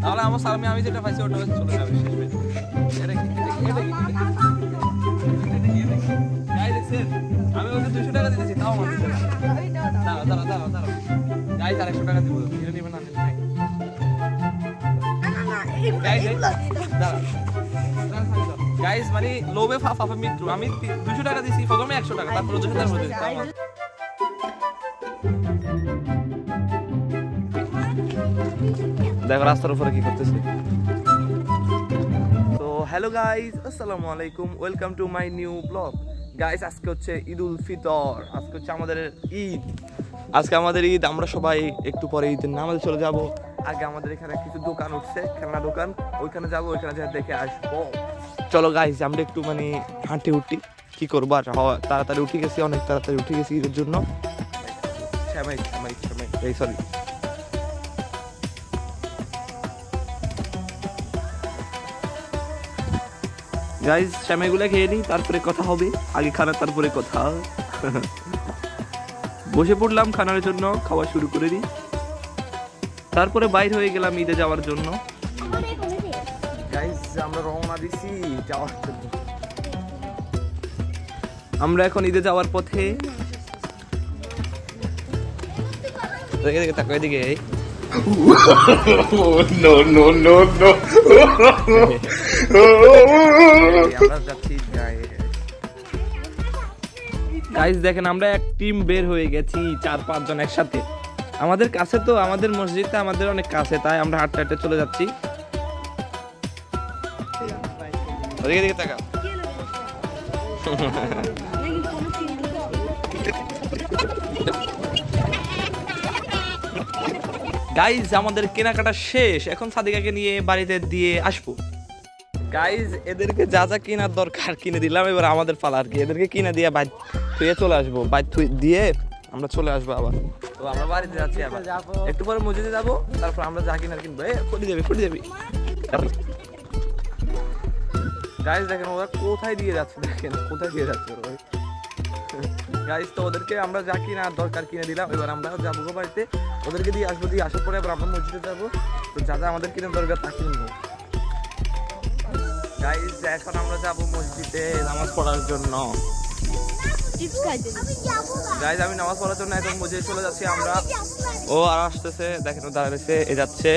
তাহলে আমার সালামি আমি যেটা পাইছি ওটা চলে যাবে শেষ পেজ। আমি ওকে 200 টাকা দিয়েছি তাও আমার দিতে না। দাঁড়াও গাইস আর 100 টাকা দিব ধীরে নেবেন না নাই গাইস মানে লোভে ফাফা মৃত্যু। আমি 200 টাকা দিছি প্রথমে 100 টাকা তারপর 200 টাকা মধ্যে দিতাম। দেখো রাস্তার উপরে কি করতেছে। তো হ্যালো গাইস, আসসালামু আলাইকুম, welcome to my new blog. Guys আজকে হচ্ছে ঈদুল ফিতর, আজকে হচ্ছে আমাদের ঈদ। আজকে আমাদের ঈদ, আমরা সবাই একটু পরে ঈদের নামাজে চলে যাব। আগে আমাদের এখানে কিছু দোকান উঠছে, খেলনা দোকান, ওইখানে যাবো, ওইখানে যা দেখে আসবো। চলো গাইস আমরা একটু মানে হাঁটে উঠি, কি করবো আর তাড়াতাড়ি উঠে গেছি, অনেক তাড়াতাড়ি উঠে গেছি ঈদের জন্য। এই সরি গাইস শ্যামাইগুলা খেয়ে নিই, তারপরে কথা হবে। আগে খানা তারপরে কথা। বসে পড়লাম খানার জন্য, খাওয়া শুরু করে দিই, তারপরে বাইর হয়ে গেলাম ঈদে যাওয়ার জন্য। গাইস আমরা রওনা দিছি যাওয়ার জন্য, আমরা এখন ঈদে যাওয়ার পথে। এদিকে তাকাও, এদিকে গাইস দেখেন আমরা এক টিম বের হয়ে গেছি, 4-5 জন একসাথে। আমাদের কাছে তো, আমাদের মসজিদটা আমাদের অনেক কাছে, তাই আমরা হাঁটতে হাঁটতে চলে যাচ্ছি। গাইজ আমাদের কেনাকাটা শেষ, এখন সাদিকাকে নিয়ে বাড়িতে দিয়ে আসবো। গাইজ এদেরকে যা যা কেনার দরকার কিনে দিলাম, এবার আমাদের পালা আর কি। এদেরকে কিনে দিয়ে বাইর থুয়ে চলে আসবো, বাইর থুয়ে দিয়ে আমরা চলে আসবো আবার। তো আমরা বাড়িতে যাচ্ছি, আবার একটু পরে মসজিদে যাবো, তারপর আমরা যা কিনার কিনবো। ফুটে যাবি গাইজ দেখেন ওরা কোথায় দিয়ে যাচ্ছে, দেখেন কোথায় দিয়ে যাচ্ছে গাইজ। তো ওদেরকে আমরা যা কিনার দরকার কিনে দিলাম, এবার আমরা যাবো বাড়িতে, ওদেরকে দিয়ে আসবো, দিয়ে আসার পরে এবার আমরা মসজিদে যাবো। তো যা যা আমাদের কিনে দরকার তা কিনবো। গাইজ এখন আমরা যাবো মসজিদে নামাজ পড়ার জন্য। গাইজ আমি নামাজ পড়ার জন্য এখন মসজিদে চলে যাচ্ছি আমরা। ও আর আসতেছে, দেখেন ও দাঁড়াচ্ছে, এ যাচ্ছে,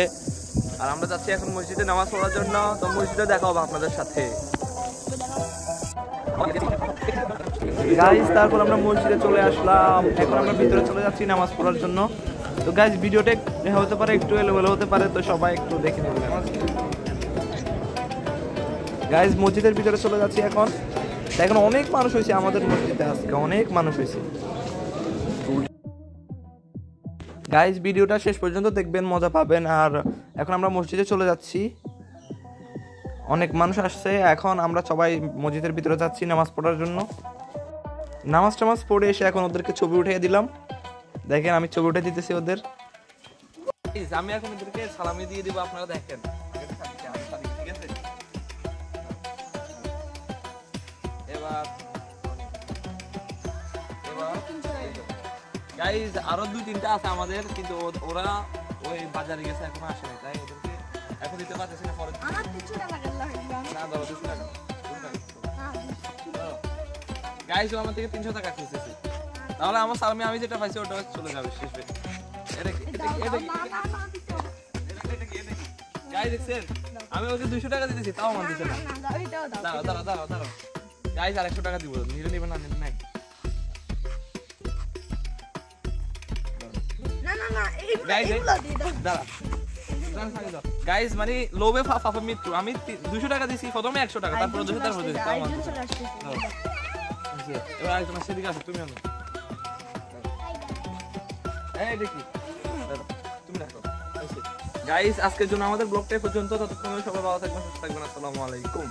আর আমরা যাচ্ছি এখন মসজিদে নামাজ পড়ার জন্য। তো মসজিদে দেখা হবে আপনাদের সাথে। গাইজ তারপর আমরা মসজিদে চলে আসলাম, এখন আমরা ভিতরে চলে যাচ্ছি নামাজ পড়ার জন্য। তো গাইজ ভিডিওটা হতে পারে একটু এলোমেলো হতে পারে, তো সবাই একটু দেখে নেবেন। গাইজ মসজিদের ভিতরে চলে যাচ্ছি এখন। এখন অনেক মানুষ হয়েছে আমাদের মসজিদে, আজকে অনেক মানুষ হয়েছে। গাইজ ভিডিওটা শেষ পর্যন্ত দেখবেন, মজা পাবেন। আর এখন আমরা মসজিদে চলে যাচ্ছি, অনেক মানুষ আসছে। এখন আমরা সবাই মসজিদের ভিতরে যাচ্ছি নামাজ পড়ার জন্য। নামাজ টামাজ পড়ে এসে এখন ওদেরকে ছবি উঠিয়ে দিলাম, দেখেন আমি ছবি উঠে দিতেছি ওদের। আমি এখন ওদেরকে সালামি দিয়ে দিব, আপনারা দেখেন। গাইজ আরো 2-3টা আছে আমাদের, কিন্তু ওরা ওই বাজারে গেছে, এখন আসে নাই, তাই ওদেরকে এখন দিতে পারতেছি না। পরে গাইজ আমার থেকে 300 টাকা খেয়েছে, তাহলে আমার সালামি আমি যেটা পাইছি ওটা চলে যাবে শেষ পেজ। গাইজ দেখছেন আমি ওকে 200 টাকা দিতেছি তাও আমার দিতে না। দাঁড়াও গাইজ আর 100 টাকা দিব, নিলে নেবেন না নাই। গাইজ মানে লোভে ফাফা মৃত্যু। আমি 200 টাকা দিছি প্রথমে 100 টাকা তারপর 200 টাকা মধ্যে দিতাম। এবার তোমার সেদিকে আসো, তুমি তুমি রাখো। গাইজ আজকের জন্য আমাদের ব্লগটা পর্যন্ত, ততক্ষণ সবাই ভালো থাকবেন, সুস্থ থাকবেন। আসসালামু আলাইকুম।